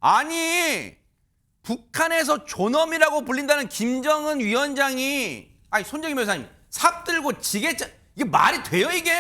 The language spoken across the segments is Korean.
아니 북한에서 존엄이라고 불린다는 김정은 위원장이 아니 손정희 변호사님 삽 들고 지게차 이게 말이 돼요 이게?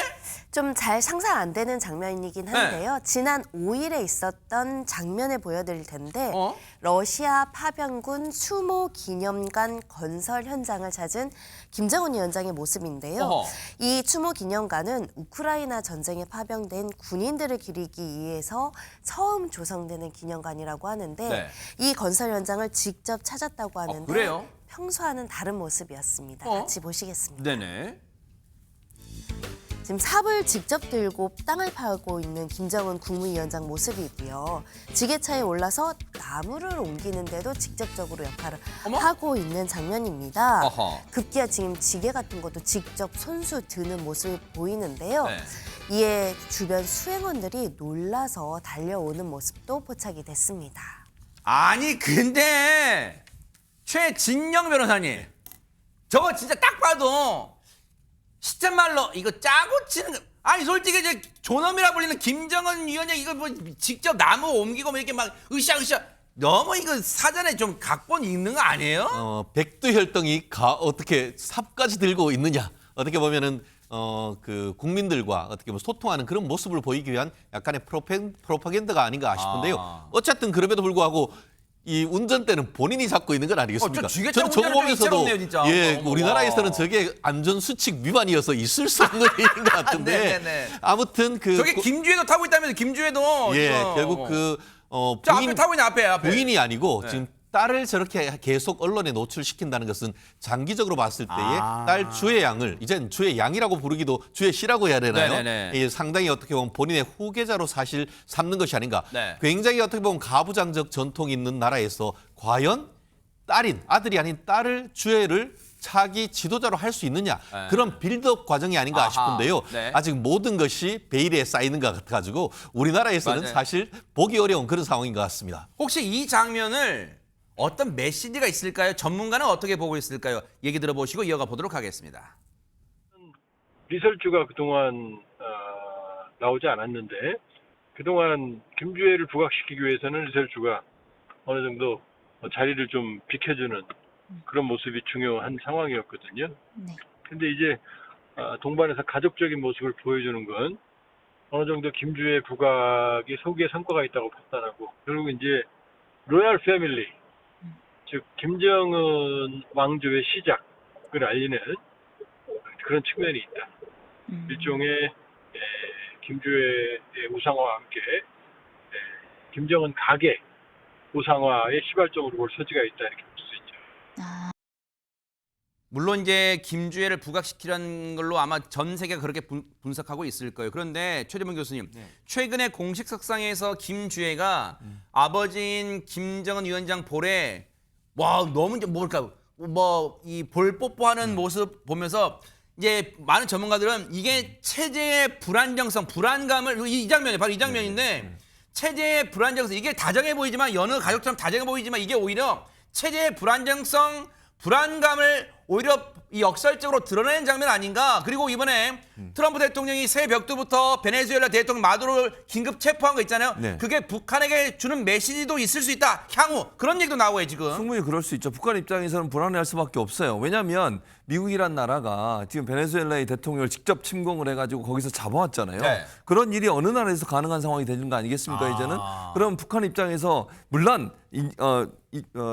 좀 잘 상상 안 되는 장면이긴 한데요. 지난 5일에 있었던 장면을 보여드릴 텐데 러시아 파병군 수모 기념관 건설 현장을 찾은 김정은 위원장의 모습인데요. 이 추모 기념관은 우크라이나 전쟁에 파병된 군인들을 기리기 위해서 처음 조성되는 기념관이라고 하는데 이 건설 현장을 직접 찾았다고 하는데 그래요? 평소와는 다른 모습이었습니다. 같이 보시겠습니다. 네네. 지금 삽을 직접 들고 땅을 파고 있는 김정은 국무위원장 모습이고요. 지게차에 올라서 나무를 옮기는데도 직접적으로 역할을 하고 있는 장면입니다. 급기야 지금 지게 같은 것도 직접 손수 드는 모습이 보이는데요. 이에 주변 수행원들이 놀라서 달려오는 모습도 포착이 됐습니다. 아니 근데 최진영 변호사님 저거 진짜 딱 봐도 시쳇말로 이거 짜고 치는 거 아니 솔직히 이제 존엄이라 불리는 김정은 위원장 이거 뭐 직접 나무 옮기고 뭐 이렇게 막 으쌰으쌰 너무 이거 사전에 좀 각본이 있는 거 아니에요? 백두혈통이 어떻게 삽까지 들고 있느냐 어떻게 보면은 그 국민들과 어떻게 보면 소통하는 그런 모습을 보이기 위한 약간의 프로파간다가 아닌가 싶은데요. 어쨌든 그럼에도 불구하고 이 운전대는 본인이 잡고 있는 건 아니겠습니까? 저는 저거 보면서도 우리나라에서는 저게 안전수칙 위반이어서 있을 수 없는 일인 것 같은데 아무튼 저게 김주혜도 타고 있다면서 김주혜도 결국 앞에 타고 있는 앞에 부인이 아니고 지금 딸을 저렇게 계속 언론에 노출시킨다는 것은 장기적으로 봤을 때에 딸 주혜 양을 이젠 주혜 양이라고 부르기도 주혜 씨라고 해야 되나요? 상당히 어떻게 보면 본인의 후계자로 사실 삼는 것이 아닌가. 굉장히 어떻게 보면 가부장적 전통이 있는 나라에서 과연 아들이 아닌 딸을 주혜를 차기 지도자로 할 수 있느냐 그런 빌드업 과정이 아닌가 싶은데요. 아직 모든 것이 베일에 쌓이는 것 같아가지고 우리나라에서는 사실 보기 어려운 그런 상황인 것 같습니다. 혹시 이 장면을 어떤 메시지가 있을까요? 전문가는 어떻게 보고 있을까요? 얘기 들어보시고 이어가 보도록 하겠습니다. 리설주가 그동안 나오지 않았는데 그동안 김주혜를 부각시키기 위해서는 리설주가 어느 정도 자리를 좀 비켜주는 그런 모습이 중요한 상황이었거든요. 근데 이제 동반해서 가족적인 모습을 보여주는 건 어느 정도 김주혜 부각이 소기의 성과가 있다고 판단하고 결국 이제 로얄 패밀리 즉 김정은 왕조의 시작을 알리는 그런 측면이 있다. 일종의 김주혜의 우상화와 함께 김정은 가계 우상화의 시발점으로 볼 소지가 있다 이렇게 볼 수 있죠. 물론 이제 김주혜를 부각시키려는 걸로 아마 전 세계가 그렇게 분석하고 있을 거예요. 그런데 최재문 교수님, 최근에 공식 석상에서 김주혜가 아버지인 김정은 위원장 볼에 와 너무 이제 뭘까 이 볼 뽀뽀하는 모습 보면서 이제 많은 전문가들은 이게 체제의 불안정성, 불안감을 이 장면이 바로 이 장면인데 체제의 불안정성 이게 다정해 보이지만 여느 가족처럼 다정해 보이지만 이게 오히려 체제의 불안정성, 불안감을 오히려 이 역설적으로 드러내는 장면 아닌가. 그리고 이번에 트럼프 대통령이 새벽부터 베네수엘라 대통령 마두로를 긴급 체포한 거 있잖아요. 그게 북한에게 주는 메시지도 있을 수 있다. 향후 그런 얘기도 나오고요 지금. 충분히 그럴 수 있죠. 북한 입장에서는 불안해할 수밖에 없어요. 왜냐하면 미국이란 나라가 지금 베네수엘라의 대통령을 직접 침공을 해가지고 거기서 잡아왔잖아요. 그런 일이 어느 나라에서 가능한 상황이 되는 거 아니겠습니까 이제는? 그럼 북한 입장에서 물론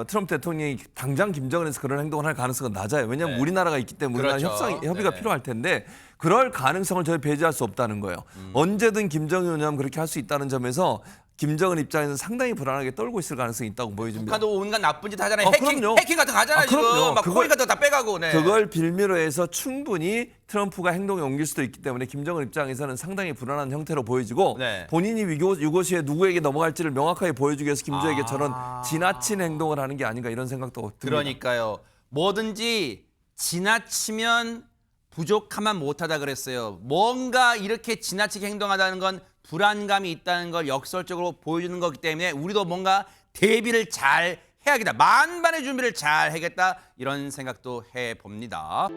트럼프 대통령이 당장 김정은에서 그런 행동을 할 가능성은 낮아요. 왜냐하면 우리나라가 있기 때문에 협의가 필요할 텐데 그럴 가능성을 저희 배제할 수 없다는 거예요. 언제든 김정은 위원장은 그렇게 할 수 있다는 점에서 김정은 입장에서는 상당히 불안하게 떨고 있을 가능성이 있다고 보여집니다. 북한도 온갖 나쁜 짓 하잖아요. 해킹 같은 거 하잖아요. 지금 막 코인 같은 거 다 빼가고. 그걸 빌미로 해서 충분히 트럼프가 행동에 옮길 수도 있기 때문에 김정은 입장에서는 상당히 불안한 형태로 보여지고 본인이 유고시에 누구에게 넘어갈지를 명확하게 보여주기 위해서 김주혜에게 저런 지나친 행동을 하는 게 아닌가 이런 생각도 듭니다. 그러니까요. 뭐든지 지나치면 부족하면 못하다 그랬어요. 뭔가 이렇게 지나치게 행동하다는 건 불안감이 있다는 걸 역설적으로 보여주는 거기 때문에 우리도 뭔가 대비를 잘 해야겠다. 만반의 준비를 잘 해야겠다. 이런 생각도 해봅니다.